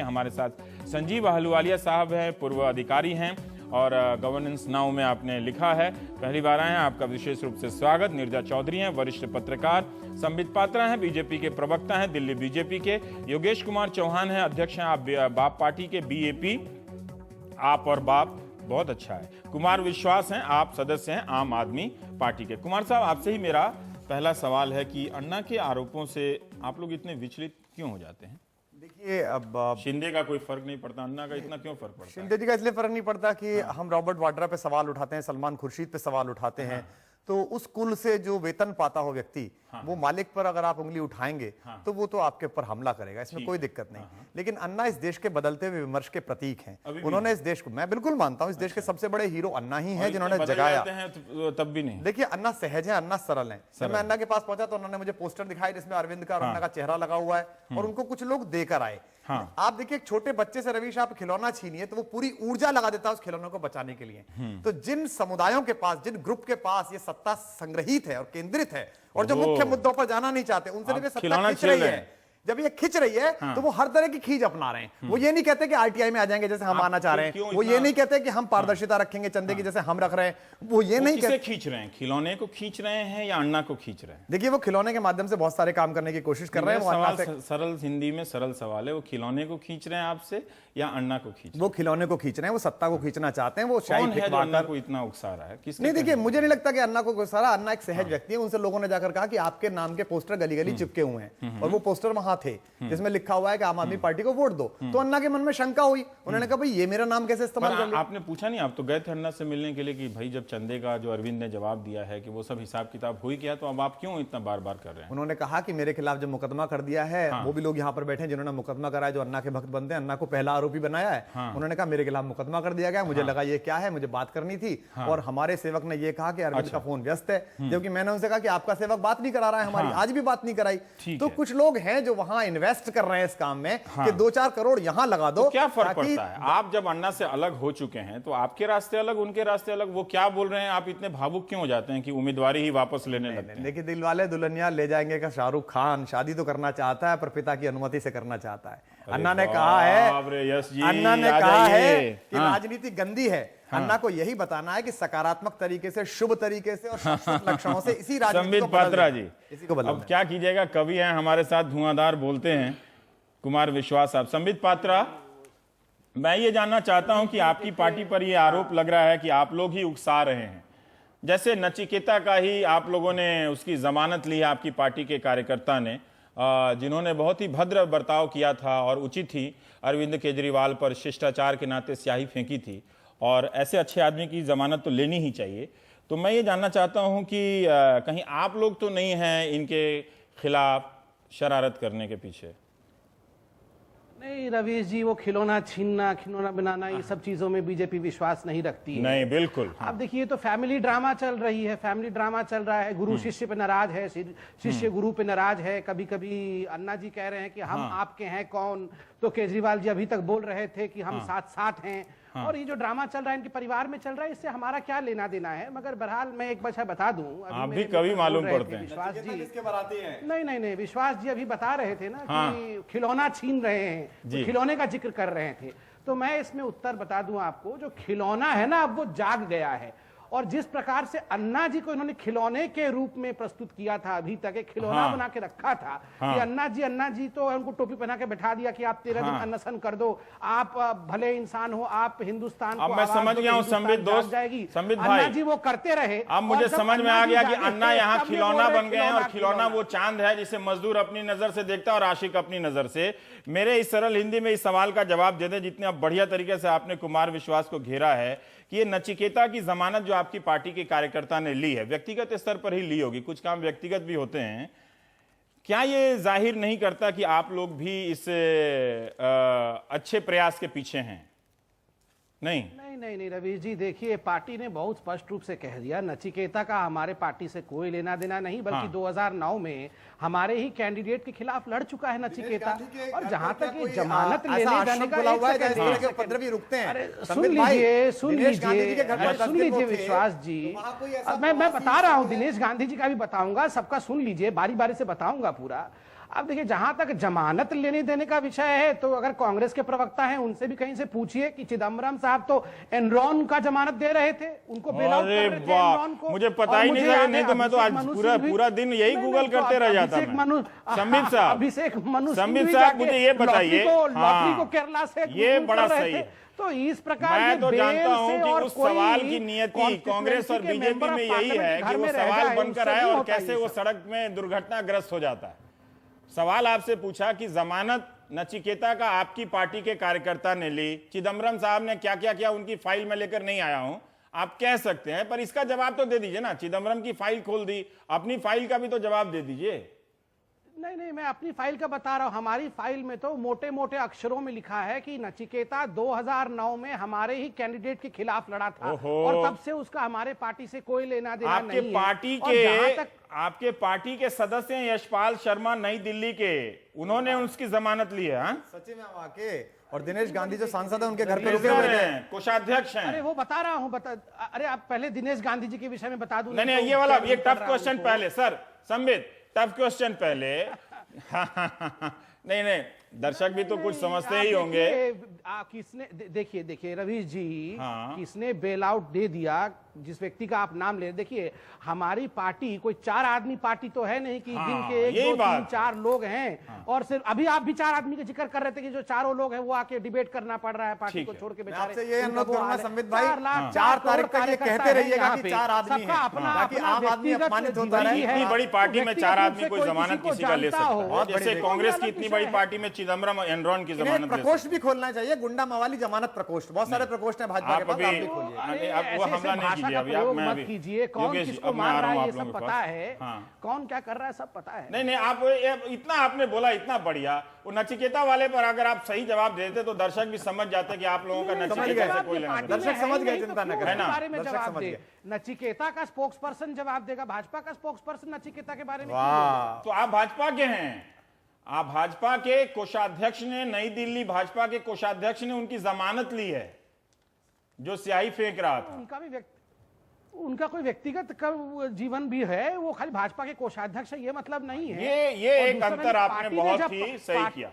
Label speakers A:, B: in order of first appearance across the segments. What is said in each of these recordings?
A: हमारे साथ संजीव अहलुवालिया साहब हैं, पूर्व अधिकारी हैं और गवर्नेंस नाउ में आपने लिखा है, पहली बार आए हैं, आपका विशेष रूप से स्वागत। नीरजा चौधरी हैं, वरिष्ठ पत्रकार। संबित पात्रा हैं, बीजेपी के प्रवक्ता हैं, दिल्ली बीजेपी के। योगेश कुमार चौहान हैं, अध्यक्ष हैं आप बाप पार्टी के, बीएपी। आप और बाप बहुत अच्छा है। कुमार विश्वास हैं, आप सदस्य हैं आम आदमी पार्टी के। कुमार साहब, आपसे ही मेरा पहला सवाल है कि अन्ना के आरोपों से आप लोग इतने विचलित क्यों हो जाते हैं?
B: देखिए, अब
A: शिंदे का कोई फर्क नहीं पड़ता, अन्ना का इतना क्यों फर्क पड़ता है?
B: शिंदे जी का इसलिए फर्क नहीं पड़ता कि हम रॉबर्ट वाड्रा पे सवाल उठाते हैं, सलमान खुर्शीद पे सवाल उठाते हैं, तो उस कुल से जो वेतन पाता हो व्यक्ति, वो मालिक पर अगर आप उंगली उठाएंगे तो वो तो आपके ऊपर हमला करेगा, इसमें कोई दिक्कत नहीं। लेकिन अन्ना इस देश के बदलते हुए विमर्श के प्रतीक हैं। उन्होंने इस देश को, मैं बिल्कुल मानता हूं, इस देश के सबसे बड़े हीरो अन्ना ही हैं, जिन्होंने जगाया।
A: तब भी नहीं।
B: देखिए, अन्ना सहज है, अन्ना सरल है। जब मैं अन्ना के पास पहुंचा तो उन्होंने मुझे पोस्टर दिखाया जिसमें अरविंद का और अन्ना का चेहरा लगा हुआ है, और उनको कुछ लोग देकर आए। आप देखिए, एक छोटे बच्चे से रवीश आप खिलौना छीनिए तो वो पूरी ऊर्जा लगा देता है उस खिलौने को बचाने के लिए। तो जिन समुदायों के पास, जिन ग्रुप के पास ये सत्ता संग्रहित है और केंद्रित है और जो मुख्य मुद्दों पर जाना नहीं चाहते, उनसे भी सत्ता खींच रही है। जब ये खिंच रही है तो वो हर तरह की खींच अपना रहे हैं। वो ये नहीं कहते कि आरटीआई में आ जाएंगे जैसे हम आना चाह रहे हैं, वो ये नहीं कहते कि हम पारदर्शिता रखेंगे चंदे की जैसे हम रख रहे हैं, वो ये नहीं कहते।
A: खींच रहे हैं, खिलौने को खींच रहे हैं या अन्ना को खींच रहे हैं?
B: देखिए, वो खिलौने के माध्यम से बहुत सारे काम करने की कोशिश कर रहे हैं।
A: सवाल सरल हिंदी में सरल सवाल है, वो खिलौने को खींच रहे हैं आपसे या अन्ना को खींच?
B: वो खिलौने को खींच रहे हैं, वो सत्ता को खींचना चाहते हैं। वो शायद
A: अन्ना को इतना उकसा रहा है?
B: नहीं, देखिए, मुझे नहीं लगता कि अन्ना को उकसा रहा। अन्ना एक सहज व्यक्ति है। उनसे लोगों ने जाकर कहा कि आपके नाम के पोस्टर गली गली चिपके हुए हैं, और वो पोस्टर वहां थे जिसमें लिखा हुआ है कि आम आदमी पार्टी को वोट दो। तो अन्ना के मन में शंका हुई, उन्होंने कहा भाई ये मेरा नाम कैसे इस्तेमाल कर लिया?
A: आपने पूछा नहीं? आप तो गए थे अन्ना से मिलने के लिए कि भाई जब चंदे का जो अरविंद ने जवाब दिया है कि वो सब हिसाब किताब हो ही गया, तो अब आप क्यों इतना बार बार कर रहे हैं?
B: उन्होंने कहा कि मेरे खिलाफ जो मुकदमा कर दिया है, वो भी लोग यहाँ पर बैठे हैं जिन्होंने मुकदमा कराया, जो अन्ना के भक्त बनते हैं, अन्ना को पहला आरोपी बनाया है। उन्होंने कहा मेरे खिलाफ मुकदमा कर दिया गया, मुझे लगा ये क्या है, मुझे बात करनी थी। और हमारे सेवक ने ये कहा कि अरविंद का फोन व्यस्त है, जबकि मैंने उनसे कहा कि आपका सेवक बात नहीं करा रहा है, हमारी आज भी बात नहीं कराई। तो कुछ लोग हैं जो वहां इन्वेस्ट कर रहे हैं इस काम में कि 2-4 करोड़ यहां लगा दो।
A: तो क्या फर्क पड़ता है? आप जब अन्ना से अलग हो चुके हैं तो आपके रास्ते अलग, उनके रास्ते अलग। वो क्या बोल रहे हैं, आप इतने भावुक क्यों हो जाते हैं कि उम्मीदवारी ही वापस लेने लगते हैं?
B: देखिए, दिल वाले दुल्हनिया ले जाएंगे का शाहरुख खान शादी तो करना चाहता है, पर पिता की अनुमति से करना चाहता है। अन्ना ने कहा है, अन्ना ने कहा है कि राजनीति गंदी है। अन्ना को यही बताना है कि सकारात्मक तरीके से, शुभ तरीके से और शाश्वत लक्षणों से इसी राजनीति को
A: संबित पात्रा जी,
B: इसी को बदलना।
A: अब क्या कीजिएगा, कवि हैं हमारे साथ, धुआंधार बोलते हैं, कुमार विश्वास साहब। संबित पात्रा, मैं ये जानना चाहता हूं कि आपकी पार्टी पर यह आरोप लग रहा है कि आप लोग ही उकसा रहे हैं। जैसे नचिकेता का ही आप लोगों ने उसकी जमानत ली है, आपकी पार्टी के कार्यकर्ता ने, जिन्होंने बहुत ही भद्र बर्ताव किया था और उचित ही अरविंद केजरीवाल पर शिष्टाचार के नाते स्याही फेंकी थी, और ऐसे अच्छे आदमी की जमानत तो लेनी ही चाहिए। तो मैं ये जानना चाहता हूं कि कहीं आप लोग तो नहीं हैं इनके खिलाफ शरारत करने के पीछे?
C: नहीं रवीश जी, वो खिलौना छीनना, खिलौना बनाना, ये सब चीजों में बीजेपी विश्वास नहीं रखती है।
A: नहीं, बिल्कुल।
C: आप देखिए, तो फैमिली ड्रामा चल रही है, फैमिली ड्रामा चल रहा है। गुरु शिष्य पे नाराज है, शिष्य गुरु पे नाराज है। कभी कभी अन्ना जी कह रहे हैं कि हम आपके हैं कौन, तो केजरीवाल जी अभी तक बोल रहे थे कि हम साथ साथ हैं। और ये जो ड्रामा चल रहा है इनके परिवार में चल रहा है, इससे हमारा क्या लेना देना है? मगर बहरहाल मैं एक बात बता दूं,
A: आप भी कभी मालूम पड़ते हैं
C: विश्वास जी। नहीं, विश्वास जी अभी बता रहे थे ना कि खिलौना छीन रहे हैं, तो खिलौने का जिक्र कर रहे थे। तो मैं इसमें उत्तर बता दूं आपको, जो खिलौना है ना, अब वो जाग गया है। और जिस प्रकार से अन्ना जी को इन्होंने खिलौने के रूप में प्रस्तुत किया था, अभी तक एक खिलौना बना के रखा था कि अन्ना जी तो उनको टोपी पहना के बैठा दिया कि आप 13 दिन अनशन कर दो, आप भले इंसान हो, आप हिंदुस्तान को
A: मैं समझ गया हूँ संबित दोस्त, संबित भाई,
C: अन्ना जी वो करते रहे।
A: अब मुझे समझ में आ गया कि अन्ना यहाँ खिलौना बन गए हैं, और खिलौना वो चांद है जिसे मजदूर अपनी नजर से देखता है और आशिक अपनी नजर से। मेरे इस सरल हिंदी में इस सवाल का जवाब दे दें, जितने बढ़िया तरीके से आपने कुमार विश्वास को घेरा है, कि ये नचिकेता की जमानत जो आपकी पार्टी के कार्यकर्ता ने ली है, व्यक्तिगत स्तर पर ही ली होगी, कुछ काम व्यक्तिगत भी होते हैं, क्या ये जाहिर नहीं करता कि आप लोग भी इस अच्छे प्रयास के पीछे हैं? नहीं
C: रवीश जी, देखिए, पार्टी ने बहुत स्पष्ट रूप से कह दिया, नचिकेता का हमारे पार्टी से कोई लेना देना नहीं, बल्कि 2009 में हमारे ही कैंडिडेट के खिलाफ लड़ चुका है नचिकेता। और जहां तक ये जमानत लेने जाने का सुन लीजिए विश्वास जी, मैं बता रहा हूं, दिनेश गांधी जी का भी बताऊंगा, सबका सुन लीजिए, बारी बारी से बताऊंगा पूरा। अब देखिए, जहां तक जमानत लेने देने का विषय है, तो अगर कांग्रेस के प्रवक्ता हैं उनसे भी कहीं से पूछिए कि चिदम्बरम साहब तो एनरॉन का जमानत दे रहे थे, उनको बेल आउट कर रहे थे एनरॉन को।
A: मुझे पता ही नहीं था, नहीं तो मैं तो आज पूरा दिन यही गूगल करते रह जाता। संबित साहब,
C: अभिषेक मनु
A: संबित साहब, मुझे ये बताइए,
C: लॉटरी को केरला से
A: ये बड़ा सही है।
C: तो इस प्रकार
A: मैं तो जानता हूं कि उस सवाल की नियति कांग्रेस और बीजेपी में यही है कि वो सवाल बनकर आए और कैसे वो सड़क में दुर्घटनाग्रस्त हो जाता है। सवाल आपसे पूछा कि जमानत नचिकेता का आपकी पार्टी के कार्यकर्ता ने ली, चिदम्बरम साहब ने क्या क्या किया उनकी फाइल में लेकर नहीं आया हूं, आप कह सकते हैं, पर इसका जवाब तो दे दीजिए ना। चिदम्बरम की फाइल खोल दी, अपनी फाइल का भी तो जवाब दे दीजिए।
C: नहीं, मैं अपनी फाइल का बता रहा हूं। हमारी फाइल में तो मोटे मोटे अक्षरों में लिखा है कि नचिकेता 2009 में हमारे ही कैंडिडेट के खिलाफ लड़ा था और तब से उसका हमारे पार्टी से कोई लेना देना नहीं है।
A: आपके पार्टी के सदस्य हैं यशपाल शर्मा नई दिल्ली के, उन्होंने उसकी जमानत ली है।
B: सचिव में वहां के, और दिनेश गांधी जो सांसद है उनके घर पे रुके हुए थे,
A: कोषाध्यक्ष हैं।
C: अरे वो बता रहा हूं, अरे आप पहले दिनेश गांधी जी के विषय में बता दूं।
A: नहीं, ये वाला, ये टफ क्वेश्चन पहले सर, संबित टफ क्वेश्चन पहले। नहीं, दर्शक भी तो कुछ समझते ही होंगे।
C: किसने, देखिए रवीश जी,
A: हाँ।
C: किसने बेल आउट दे दिया, जिस व्यक्ति का आप नाम ले, देखिए हमारी पार्टी कोई 4 आदमी पार्टी तो है नहीं कि दिन के 1 2 3 4 लोग हैं। और सिर्फ अभी आप भी 4 आदमी का जिक्र कर रहे थे कि जो चारों लोग हैं वो आके डिबेट करना पड़ रहा है पार्टी को छोड़ के बेचारे।
B: आपसे ये अनुरोध करूंगा संबित भाई, 4 तारीख तक ये कहते रहिएगा कि 4 आदमी हैं, ताकि आम आदमी अपमानित होता रहे।
A: इतनी बड़ी पार्टी में 4 आदमी कोई जमानत किसी का ले सकता है, जैसे कांग्रेस की इतनी बड़ी पार्टी में चिदम्बरम एनरॉन की जमानत।
B: प्रकोष्ठ भी खोलना चाहिए, गुंडा मवाली जमानत प्रकोष्ठ, बहुत सारे प्रकोष्ठ हैं भाजपा के पास, आप भी खोलिए।
A: अब वो हमला नहीं कीजिए अभी, आप मैं अभी
C: कीजिए, कौन किसको मार रहा है ये सब पता है, कौन क्या कर रहा है सब पता है।
A: नहीं, आप इतना आपने बोला, इतना बढ़िया। वो नचिकेता वाले पर अगर आप सही जवाब देते तो दर्शक भी समझ जाते कि आप लोगों का नचिकेता से कोई लेना।
B: दर्शक समझ गए, चिंता न करें।
C: बारे में जवाब दे, नचिकेता का स्पोक्स पर्सन जवाब देगा, भाजपा का स्पोक्स पर्सन नचिकेता के बारे में।
A: तो आप भाजपा के हैं, आप भाजपा के कोषाध्यक्ष ने, नई दिल्ली भाजपा के कोषाध्यक्ष ने उनकी जमानत ली है जो स्याही फेंक रहा था।
C: उनका कोई व्यक्तिगत जीवन भी है, वो खाली भाजपा के कोषाध्यक्ष है ये मतलब नहीं है।
A: ये एक अंतर आपने बहुत ही सही किया।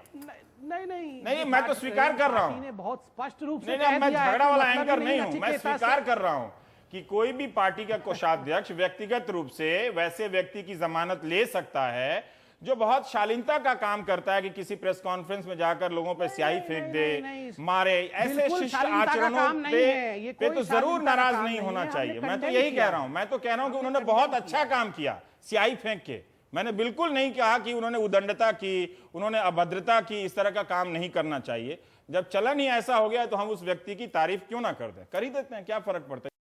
A: नहीं, मैं तो स्वीकार कर रहा हूं,
C: बहुत स्पष्ट रूप से
A: मैं झगड़ा वाला एंकर नहीं हूं, मैं स्वीकार कर रहा हूं कि कोई भी पार्टी का कोषाध्यक्ष व्यक्तिगत रूप से वैसे व्यक्ति की जमानत ले सकता है जो बहुत शालीनता का काम करता है कि किसी प्रेस कॉन्फ्रेंस में जाकर लोगों पर स्याही फेंक दे, मारे, ऐसे शिष्ट आचरणों पे तो जरूर नाराज नहीं होना चाहिए। मैं तो यही कह रहा हूं, मैं तो कह रहा हूं कि उन्होंने बहुत अच्छा काम किया स्याही फेंक के। मैंने बिल्कुल नहीं कहा कि उन्होंने उदंडता की, उन्होंने अभद्रता की, इस तरह का काम नहीं करना चाहिए। जब चलन ही ऐसा हो गया तो हम उस व्यक्ति की तारीफ क्यों ना कर दें, कर ही देते हैं, क्या फर्क पड़ता है।